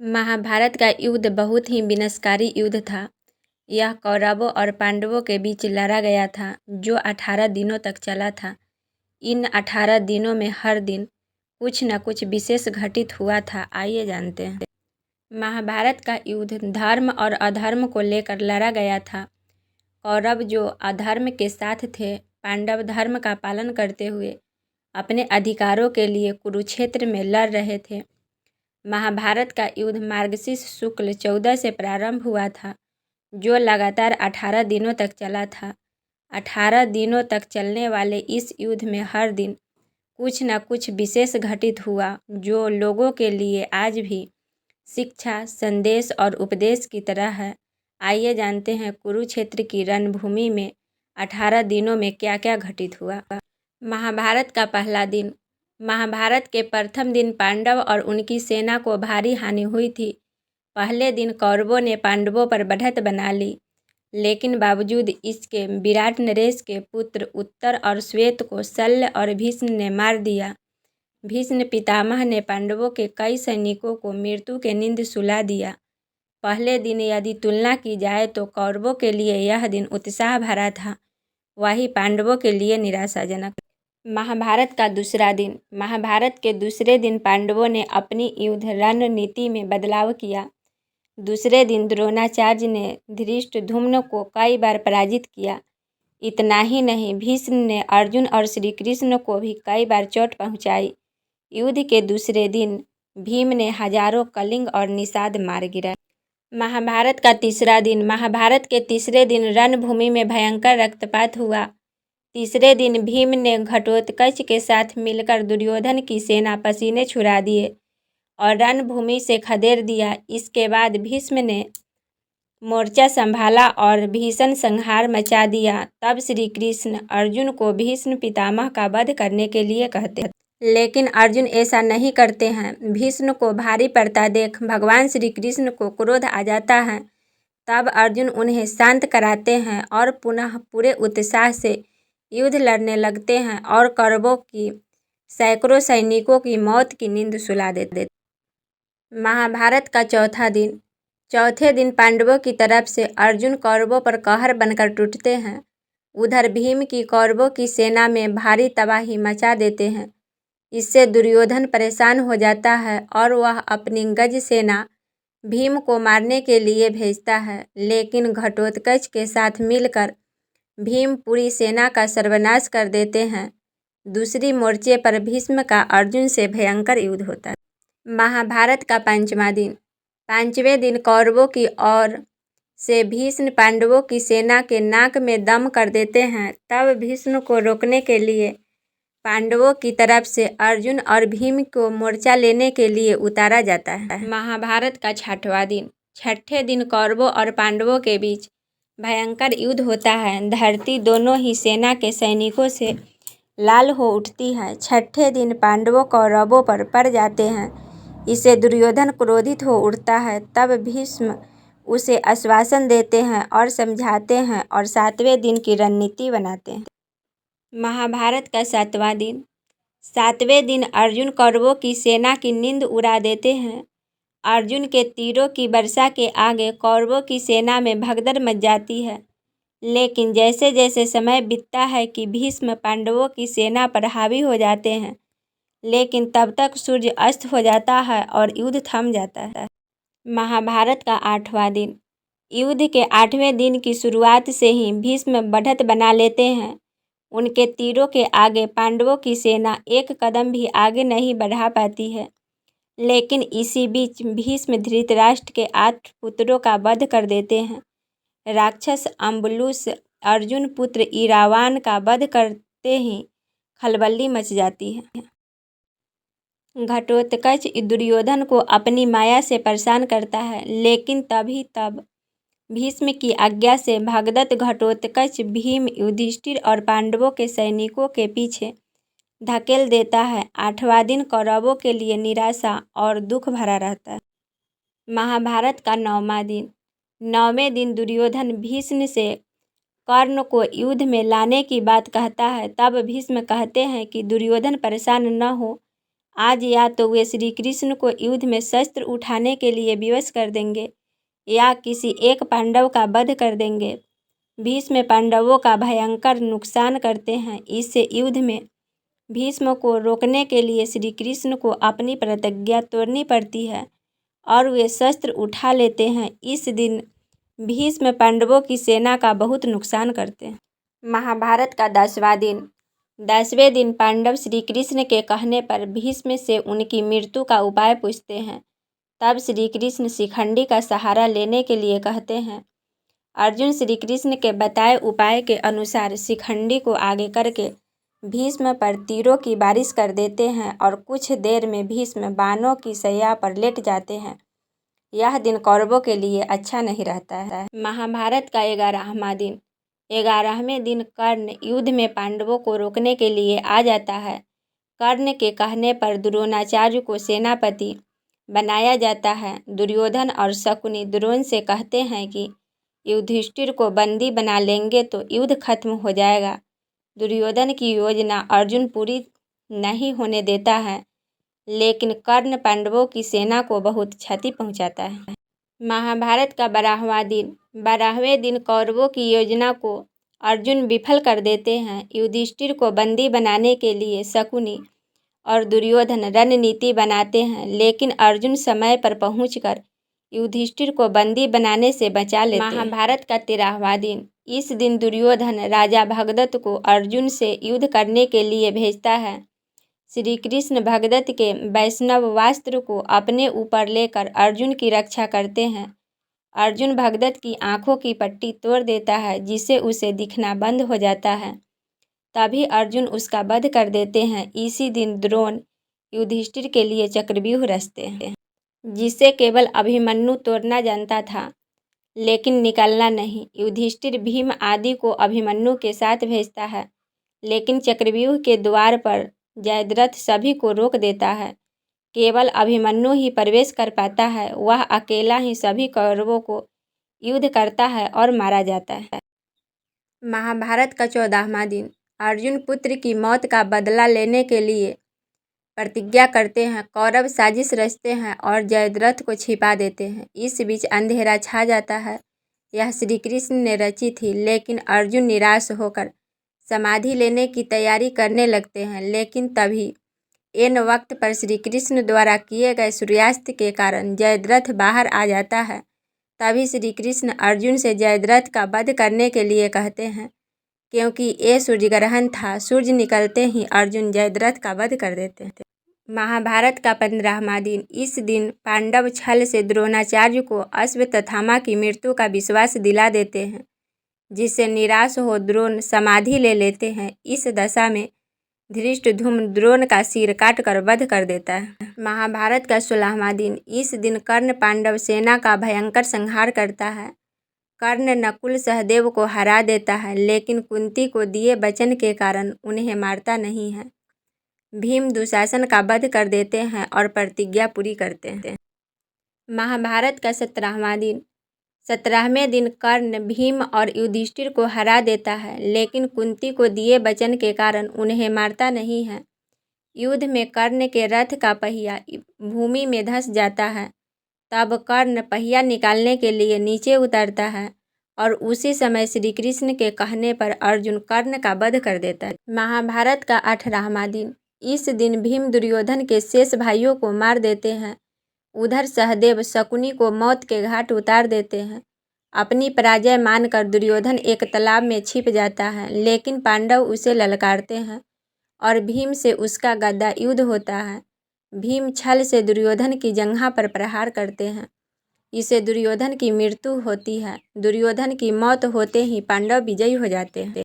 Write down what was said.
महाभारत का युद्ध बहुत ही विनाशकारी युद्ध था। यह कौरवों और पांडवों के बीच लड़ा गया था, जो 18 दिनों तक चला था। इन 18 दिनों में हर दिन कुछ न कुछ विशेष घटित हुआ था। आइए जानते हैं। महाभारत का युद्ध धर्म और अधर्म को लेकर लड़ा गया था। कौरव जो अधर्म के साथ थे, पांडव धर्म का पालन करते हुए अपने अधिकारों के लिए कुरुक्षेत्र में लड़ रहे थे। महाभारत का युद्ध मार्गशीर्ष शुक्ल 14 से प्रारंभ हुआ था, जो लगातार 18 दिनों तक चला था। 18 दिनों तक चलने वाले इस युद्ध में हर दिन कुछ न कुछ विशेष घटित हुआ, जो लोगों के लिए आज भी शिक्षा, संदेश और उपदेश की तरह है। आइए जानते हैं कुरुक्षेत्र की रणभूमि में 18 दिनों में क्या क्या घटित हुआ। महाभारत का पहला दिन। महाभारत के प्रथम दिन पांडव और उनकी सेना को भारी हानि हुई थी। पहले दिन कौरवों ने पांडवों पर बढ़त बना ली, लेकिन बावजूद इसके विराट नरेश के पुत्र उत्तर और श्वेत को शल्य और भीष्म ने मार दिया। भीष्म पितामह ने पांडवों के कई सैनिकों को मृत्यु के नींद सुला दिया। पहले दिन यदि तुलना की जाए तो कौरवों के लिए यह दिन उत्साह भरा था, वहीं पांडवों के लिए निराशाजनक। महाभारत का दूसरा दिन। महाभारत के दूसरे दिन पांडवों ने अपनी युद्ध रणनीति में बदलाव किया। दूसरे दिन द्रोणाचार्य ने धृष्टद्युम्न को कई बार पराजित किया। इतना ही नहीं, भीष्म ने अर्जुन और श्री कृष्ण को भी कई बार चोट पहुंचाई। युद्ध के दूसरे दिन भीम ने हजारों कलिंग और निषाद मार गिराए। महाभारत का तीसरा दिन। महाभारत के तीसरे दिन रणभूमि में भयंकर रक्तपात हुआ। तीसरे दिन भीम ने घटोत्कच के साथ मिलकर दुर्योधन की सेना पसीने छुड़ा दिए और रणभूमि से खदेड़ दिया। इसके बाद भीष्म ने मोर्चा संभाला और भीषण संहार मचा दिया। तब श्री कृष्ण अर्जुन को भीष्म पितामह का वध करने के लिए कहते हैं, लेकिन अर्जुन ऐसा नहीं करते हैं। भीष्म को भारी पड़ता देख भगवान श्री कृष्ण को क्रोध आ जाता है। तब अर्जुन उन्हें शांत कराते हैं और पुनः पूरे उत्साह से युद्ध लड़ने लगते हैं और कौरवों की सैकड़ों सैनिकों की मौत की नींद सुला देते। महाभारत का चौथा दिन। चौथे दिन पांडवों की तरफ से अर्जुन कौरवों पर कहर बनकर टूटते हैं। उधर भीम की कौरवों की सेना में भारी तबाही मचा देते हैं। इससे दुर्योधन परेशान हो जाता है और वह अपनी गज सेना भीम को मारने के लिए भेजता है, लेकिन घटोत्कच के साथ मिलकर भीम पूरी सेना का सर्वनाश कर देते हैं। दूसरी मोर्चे पर भीष्म का अर्जुन से भयंकर युद्ध होता है। महाभारत का पांचवा दिन। पांचवें दिन कौरवों की ओर से भीष्म पांडवों की सेना के नाक में दम कर देते हैं। तब भीष्म को रोकने के लिए पांडवों की तरफ से अर्जुन और भीम को मोर्चा लेने के लिए उतारा जाता है। महाभारत का छठवां दिन। छठे दिन कौरवों और पांडवों के बीच भयंकर युद्ध होता है। धरती दोनों ही सेना के सैनिकों से लाल हो उठती है। छठे दिन पांडवों कौरवों पर पड़ जाते हैं। इससे दुर्योधन क्रोधित हो उठता है। तब भीष्म उसे आश्वासन देते हैं और समझाते हैं और सातवें दिन की रणनीति बनाते हैं। महाभारत का सातवां दिन। सातवें दिन अर्जुन कौरवों की सेना की नींद उड़ा देते हैं। अर्जुन के तीरों की वर्षा के आगे कौरवों की सेना में भगदड़ मच जाती है। लेकिन जैसे जैसे समय बीतता है कि भीष्म पांडवों की सेना पर हावी हो जाते हैं, लेकिन तब तक सूर्य अस्त हो जाता है और युद्ध थम जाता है। महाभारत का आठवां दिन। युद्ध के आठवें दिन की शुरुआत से ही भीष्म बढ़त बना लेते हैं। उनके तीरों के आगे पांडवों की सेना एक कदम भी आगे नहीं बढ़ा पाती है। लेकिन इसी बीच भीष्म धृतराष्ट्र के 8 पुत्रों का वध कर देते हैं। राक्षस अम्बुलुस अर्जुन पुत्र इरावान का वध करते ही खलबली मच जाती है। घटोत्कच दुर्योधन को अपनी माया से परेशान करता है, लेकिन तब भीष्म की आज्ञा से भगदत्त घटोत्कच भीम, युधिष्ठिर और पांडवों के सैनिकों के पीछे धकेल देता है। आठवां दिन कौरवों के लिए निराशा और दुख भरा रहता है। महाभारत का नौवां दिन। नौवें दिन दुर्योधन भीष्म से कर्ण को युद्ध में लाने की बात कहता है। तब भीष्म कहते हैं कि दुर्योधन परेशान न हो, आज या तो वे श्री कृष्ण को युद्ध में शस्त्र उठाने के लिए विवश कर देंगे या किसी एक पांडव का वध कर देंगे। भीष्म पांडवों का भयंकर नुकसान करते हैं। इससे युद्ध में भीष्म को रोकने के लिए श्री कृष्ण को अपनी प्रतिज्ञा तोड़नी पड़ती है और वे शस्त्र उठा लेते हैं। इस दिन भीष्म पांडवों की सेना का बहुत नुकसान करते हैं। महाभारत का 10वां दिन। 10वें दिन पांडव श्री कृष्ण के कहने पर भीष्म से उनकी मृत्यु का उपाय पूछते हैं। तब श्री कृष्ण शिखंडी का सहारा लेने के लिए कहते हैं। अर्जुन श्री कृष्ण के बताए उपाय के अनुसार शिखंडी को आगे करके भीष्म पर तीरों की बारिश कर देते हैं और कुछ देर में भीष्म बाणों की शैया पर लेट जाते हैं। यह दिन कौरवों के लिए अच्छा नहीं रहता है। महाभारत का 11वां दिन। 11वें दिन कर्ण युद्ध में पांडवों को रोकने के लिए आ जाता है। कर्ण के कहने पर द्रोणाचार्य को सेनापति बनाया जाता है। दुर्योधन और शकुनी द्रोण से कहते हैं कि युधिष्ठिर को बंदी बना लेंगे तो युद्ध खत्म हो जाएगा। दुर्योधन की योजना अर्जुन पूरी नहीं होने देता है, लेकिन कर्ण पांडवों की सेना को बहुत क्षति पहुंचाता है। महाभारत का 12वां दिन। 12वें दिन कौरवों की योजना को अर्जुन विफल कर देते हैं। युधिष्ठिर को बंदी बनाने के लिए शकुनी और दुर्योधन रणनीति बनाते हैं, लेकिन अर्जुन समय पर पहुंचकर युधिष्ठिर को बंदी बनाने से बचा लेते हैं। महाभारत का 13वां दिन। इस दिन दुर्योधन राजा भगदत्त को अर्जुन से युद्ध करने के लिए भेजता है। श्री कृष्ण भगदत्त के वैष्णवास्त्र को अपने ऊपर लेकर अर्जुन की रक्षा करते हैं। अर्जुन भगदत्त की आंखों की पट्टी तोड़ देता है, जिससे उसे दिखना बंद हो जाता है। तभी अर्जुन उसका वध कर देते हैं। इसी दिन द्रोण युधिष्ठिर के लिए चक्रव्यूह रचते हैं, जिसे केवल अभिमन्यु तोड़ना जानता था, लेकिन निकालना नहीं। युधिष्ठिर भीम आदि को अभिमन्यु के साथ भेजता है, लेकिन चक्रव्यूह के द्वार पर जयद्रथ सभी को रोक देता है। केवल अभिमन्यु ही प्रवेश कर पाता है। वह अकेला ही सभी कौरवों को युद्ध करता है और मारा जाता है। महाभारत का 14वां दिन। अर्जुन पुत्र की मौत का बदला लेने के लिए प्रतिज्ञा करते हैं। कौरव साजिश रचते हैं और जयद्रथ को छिपा देते हैं। इस बीच अंधेरा छा जाता है। यह श्री कृष्ण ने रची थी, लेकिन अर्जुन निराश होकर समाधि लेने की तैयारी करने लगते हैं। लेकिन तभी एन वक्त पर श्री कृष्ण द्वारा किए गए सूर्यास्त के कारण जयद्रथ बाहर आ जाता है। तभी श्री कृष्ण अर्जुन से जयद्रथ का वध करने के लिए कहते हैं। क्योंकि ये सूर्यग्रहण था, सूर्य निकलते ही अर्जुन जयद्रथ का वध कर देते हैं। महाभारत का 15वां दिन। इस दिन पांडव छल से द्रोणाचार्य को अश्वत्थामा की मृत्यु का विश्वास दिला देते हैं, जिससे निराश हो द्रोण समाधि ले लेते हैं। इस दशा में धृष्टद्युम्न द्रोण का सिर काटकर वध कर देता है। महाभारत का 16वां दिन। इस दिन कर्ण पांडव सेना का भयंकर संहार करता है। कर्ण नकुल सहदेव को हरा देता है, लेकिन कुंती को दिए वचन के कारण उन्हें मारता नहीं है। भीम दुशासन का वध कर देते हैं और प्रतिज्ञा पूरी करते हैं। महाभारत का 17वां दिन। 17वें दिन कर्ण भीम और युधिष्ठिर को हरा देता है, लेकिन कुंती को दिए वचन के कारण उन्हें मारता नहीं है। युद्ध में कर्ण के रथ का पहिया भूमि में धंस जाता है। तब कर्ण पहिया निकालने के लिए नीचे उतरता है और उसी समय श्री कृष्ण के कहने पर अर्जुन कर्ण का वध कर देता है। महाभारत का 18वां दिन। इस दिन भीम दुर्योधन के शेष भाइयों को मार देते हैं। उधर सहदेव शकुनी को मौत के घाट उतार देते हैं। अपनी पराजय मानकर दुर्योधन एक तालाब में छिप जाता है, लेकिन पांडव उसे ललकारते हैं और भीम से उसका गदा युद्ध होता है। भीम छल से दुर्योधन की जंघा पर प्रहार करते हैं। इससे दुर्योधन की मृत्यु होती है। दुर्योधन की मौत होते ही पांडव विजयी हो जाते हैं।